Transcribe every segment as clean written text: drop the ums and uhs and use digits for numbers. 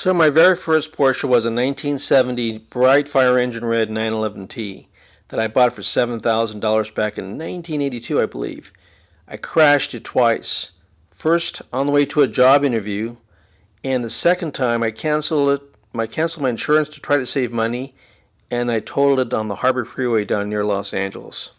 So my very first Porsche was a 1970 bright fire engine red 911T that I bought for $7,000 back in 1982, I believe. I crashed it twice. First on the way to a job interview, and the second time I canceled my insurance to try to save money, and I totaled it on the Harbor Freeway down near Los Angeles.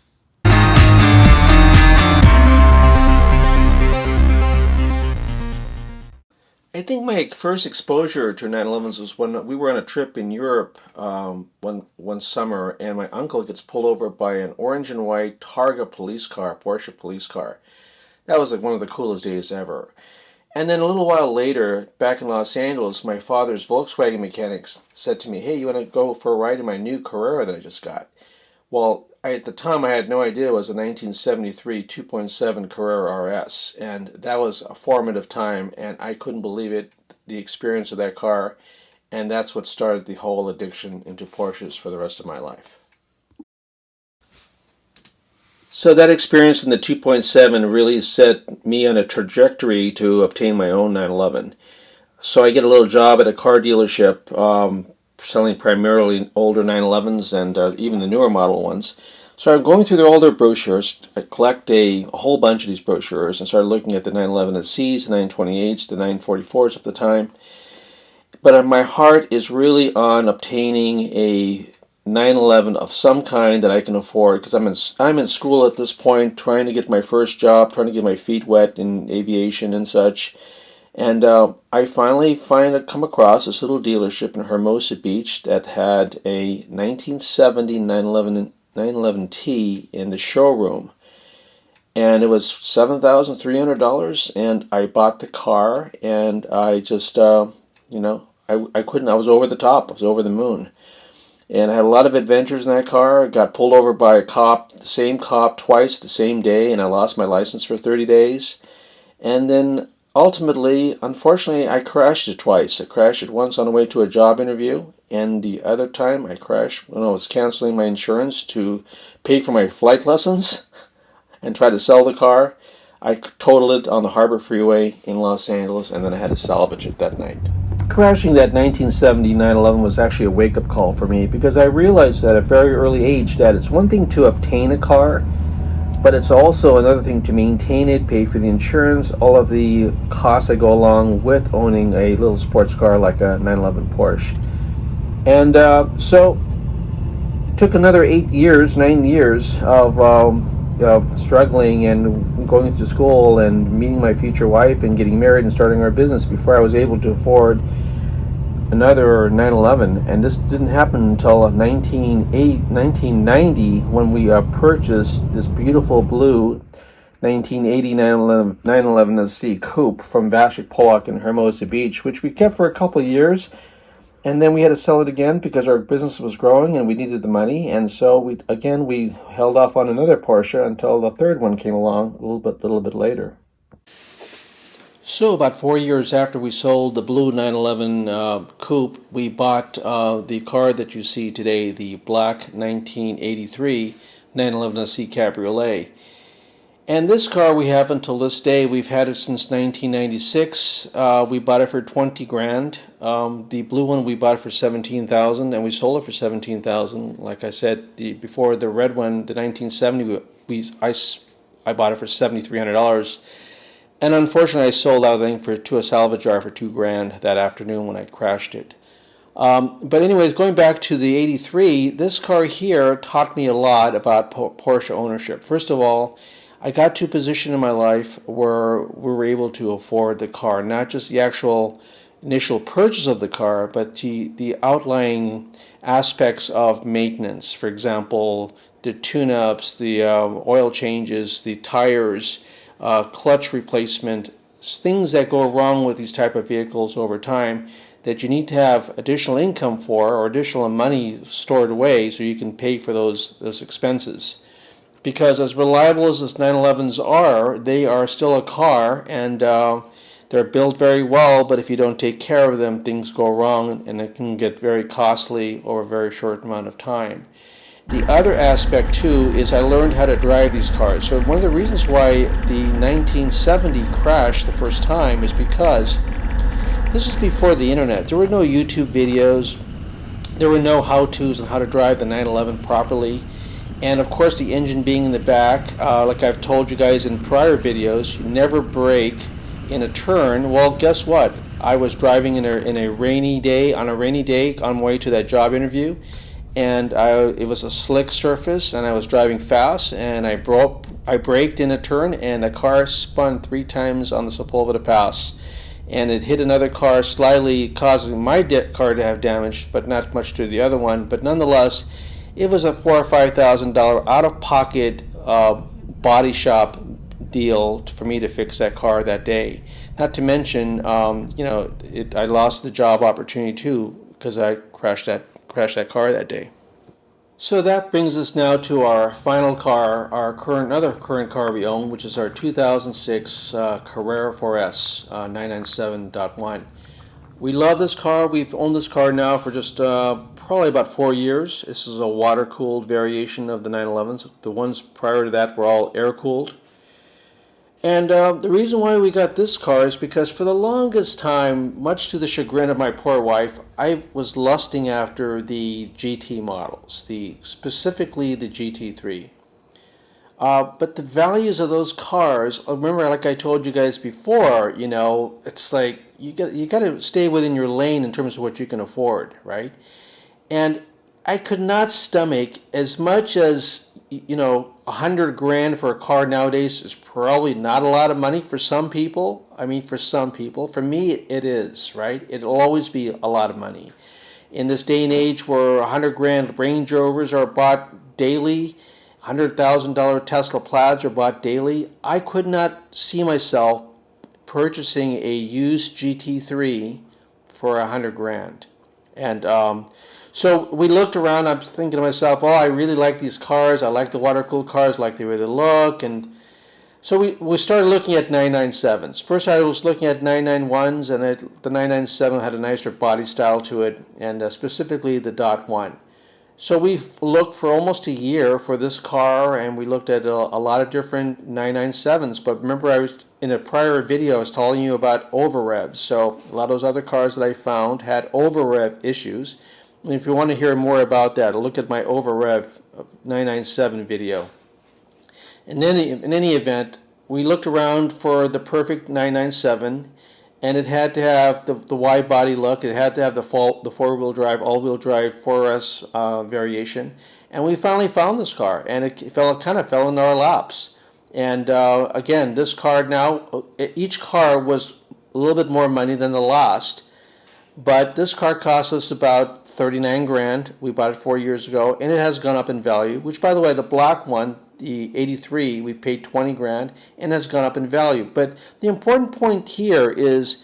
I think my first exposure to 911s was when we were on a trip in Europe one summer, and my uncle gets pulled over by an orange and white Targa police car, Porsche police car. That was like one of the coolest days ever. And then a little while later, back in Los Angeles, my father's Volkswagen mechanics said to me, "Hey, you want to go for a ride in my new Carrera that I just got?" Well, at the time, I had no idea it was a 1973 2.7 Carrera RS, and that was a formative time, and I couldn't believe it, the experience of that car, and that's what started the whole addiction into Porsches for the rest of my life. So that experience in the 2.7 really set me on a trajectory to obtain my own 911. So I get a little job at a car dealership, selling primarily older 911s and even the newer model ones. So I'm going through all their brochures. I collect a whole bunch of these brochures and started looking at the 911's, the 928's, the 944's at the time. But my heart is really on obtaining a 911 of some kind that I can afford, because I'm in school at this point, trying to get my first job, trying to get my feet wet in aviation and such. And I finally come across this little dealership in Hermosa Beach that had a 1970 911T in the showroom. And it was $7,300, and I bought the car, and I just, I couldn't, I was over the top, I was over the moon. And I had a lot of adventures in that car. I got pulled over by a cop, the same cop, twice the same day, and I lost my license for 30 days. And then ultimately, unfortunately, I crashed it twice. I crashed it once on the way to a job interview, and the other time I crashed when I was canceling my insurance to pay for my flight lessons and try to sell the car. I totaled it on the Harbor Freeway in Los Angeles, and then I had to salvage it that night. Crashing that 1970 911 was actually a wake-up call for me, because I realized at a very early age that it's one thing to obtain a car, but it's also another thing to maintain it, pay for the insurance, all of the costs that go along with owning a little sports car like a 911 Porsche. And so it took another 9 years of struggling and going to school and meeting my future wife and getting married and starting our business before I was able to afford another 911. And this didn't happen until 1990, when we purchased this beautiful blue 1980 911'S Coupe from Vashik Pollock in Hermosa Beach, which we kept for a couple of years. And then we had to sell it again because our business was growing and we needed the money. And so we held off on another Porsche until the third one came along a little bit later. So about 4 years after we sold the blue 911 Coupe, we bought the car that you see today, the black 1983 911'S Cabriolet. And this car we have until this day. We've had it since 1996. We bought it for $20,000. The blue one we bought it for $17,000, and we sold it for $17,000. Like I said before, the red one, the 1970, I bought it for $7,300. And unfortunately, I sold that thing to a salvage yard for $2,000 that afternoon when I crashed it. But anyways, going back to the 83, this car here taught me a lot about Porsche ownership. First of all, I got to a position in my life where we were able to afford the car, not just the actual initial purchase of the car, but the outlying aspects of maintenance. For example, the tune-ups, the oil changes, the tires, clutch replacement, things that go wrong with these type of vehicles over time that you need to have additional income for, or additional money stored away so you can pay for those expenses. Because as reliable as these 911s are, they are still a car, and they're built very well, but if you don't take care of them, things go wrong, and it can get very costly over a very short amount of time. The other aspect, too, is I learned how to drive these cars. So one of the reasons why the 1970 crashed the first time is because This is before the internet. There were no YouTube videos. There were no how-tos on how to drive the 911 properly. And of course, the engine being in the back, like I've told you guys in prior videos, you never brake in a turn. Well, guess what? I was driving in a rainy day, on my way to that job interview, and it was a slick surface, and I was driving fast, and I braked in a turn, and the car spun 3 times on the Sepulveda Pass, and it hit another car, slightly causing my car to have damage, but not much to the other one. But nonetheless, it was a $4,000 or $5,000 out-of-pocket body shop deal for me to fix that car that day. Not to mention, I lost the job opportunity too because I crashed that car that day. So that brings us now to our final car, another current car we own, which is our 2006 Carrera RS 997.1. We love this car. We've owned this car now for just probably about 4 years. This is a water-cooled variation of the 911s. The ones prior to that were all air-cooled. And the reason why we got this car is because for the longest time, much to the chagrin of my poor wife, I was lusting after the GT models, specifically the GT3. But the values of those cars, remember, like I told you guys before, it's like you got to stay within your lane in terms of what you can afford, right? And I could not stomach as much as, $100,000 for a car nowadays is probably not a lot of money for some people. For some people. For me, it is, right? It'll always be a lot of money. In this day and age where $100,000 Range Rovers are bought daily, $100,000 Tesla Plaids are bought daily, I could not see myself purchasing a used GT3 for $100,000. And so we looked around. I'm thinking to myself, oh, I really like these cars. I like the water-cooled cars, I like the way they look. And so we started looking at 997s. First, I was looking at 991s, and the 997 had a nicer body style to it, and specifically the .1. So we've looked for almost a year for this car, and we looked at a lot of different 997s. But remember, in a prior video, I was telling you about over-revs. So a lot of those other cars that I found had over-rev issues. And if you want to hear more about that, look at my over-rev 997 video. In any event, we looked around for the perfect 997, and it had to have the wide body look. It had to have the four-wheel drive, all-wheel drive 4S variation. And we finally found this car, and it kind of fell in our laps. And again, this car now, each car was a little bit more money than the last, but this car cost us about $39,000. We bought it 4 years ago, and it has gone up in value. Which, by the way, the black one, the 83, we paid $20,000 and has gone up in value. But the important point here is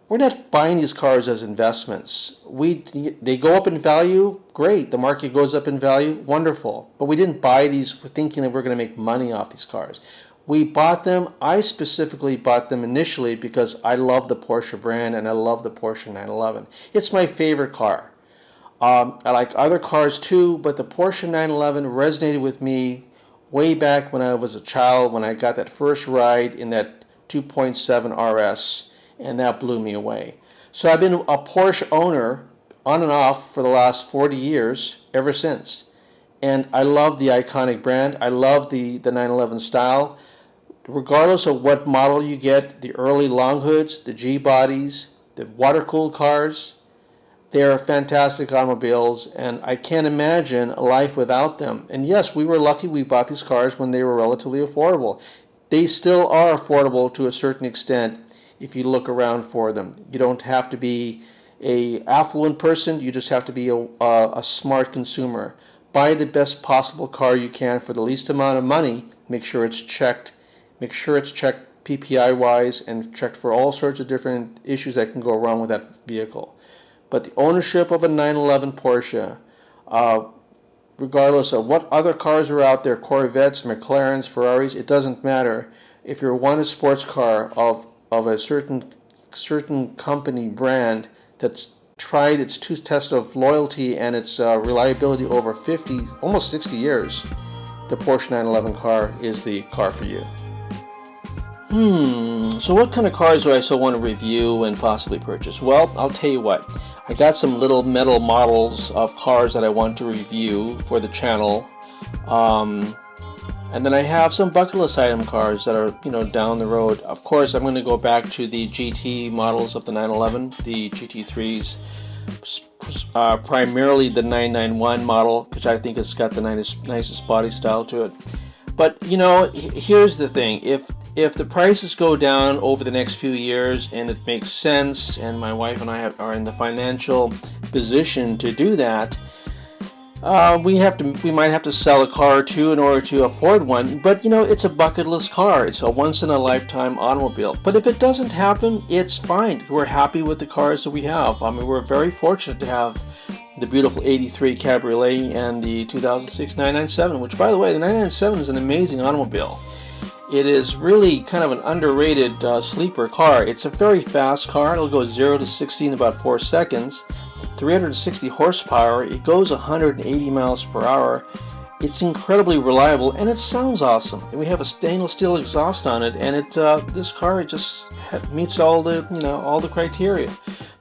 we're not buying these cars as investments. They go up in value, great. The market goes up in value, wonderful. But we didn't buy these thinking that we're going to make money off these cars. We bought them. I specifically bought them initially because I love the Porsche brand and I love the Porsche 911. It's my favorite car. I like other cars too, but the Porsche 911 resonated with me way back when I was a child, when I got that first ride in that 2.7 RS, and that blew me away. So I've been a Porsche owner on and off for the last 40 years, ever since. And I love the iconic brand. I love the 911 style. Regardless of what model you get, the early long hoods, the G bodies, the water-cooled cars, they are fantastic automobiles, and I can't imagine a life without them. And yes, we were lucky we bought these cars when they were relatively affordable. They still are affordable to a certain extent if you look around for them. You don't have to be an affluent person, you just have to be a smart consumer. Buy the best possible car you can for the least amount of money. Make sure it's checked. Make sure it's checked PPI-wise and checked for all sorts of different issues that can go wrong with that vehicle. But the ownership of a 911 Porsche, regardless of what other cars are out there, Corvettes, McLarens, Ferraris, it doesn't matter. If you want a sports car of a certain company brand that's tried its test of loyalty and its reliability over 50, almost 60 years, the Porsche 911 car is the car for you. So what kind of cars do I still want to review and possibly purchase? Well, I'll tell you what. I got some little metal models of cars that I want to review for the channel. And then I have some bucket list item cars that are, down the road. Of course, I'm going to go back to the GT models of the 911, the GT3s, primarily the 991 model, which I think it's got the nicest body style to it. But here's the thing: if the prices go down over the next few years and it makes sense, and my wife and I are in the financial position to do that, we might have to sell a car or two in order to afford one. But it's a bucket list car. It's a once in a lifetime automobile. But if it doesn't happen, it's fine. We're happy with the cars that we have. I mean, we're very fortunate to have the beautiful 83 Cabriolet and the 2006 997, which, by the way, the 997 is an amazing automobile. It is really kind of an underrated sleeper car. It's a very fast car. It'll go 0 to 60 in about 4 seconds. 360 horsepower. It goes 180 miles per hour. It's incredibly reliable, and it sounds awesome. And we have a stainless steel exhaust on it, and this car just meets all the criteria.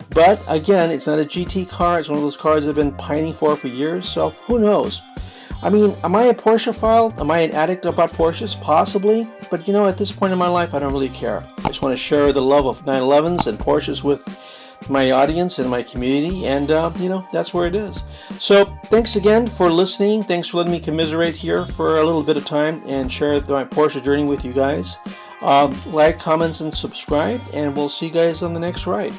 But again, it's not a GT car. It's one of those cars I've been pining for years. So who knows? I mean, am I a Porsche-phile? Am I an addict about Porsches? Possibly. But at this point in my life, I don't really care. I just want to share the love of 911s and Porsches with my audience and my community, and that's where it is. So thanks again for listening. Thanks for letting me commiserate here for a little bit of time and share my Porsche journey with you guys. Like, comments, and subscribe, and we'll see you guys on the next ride.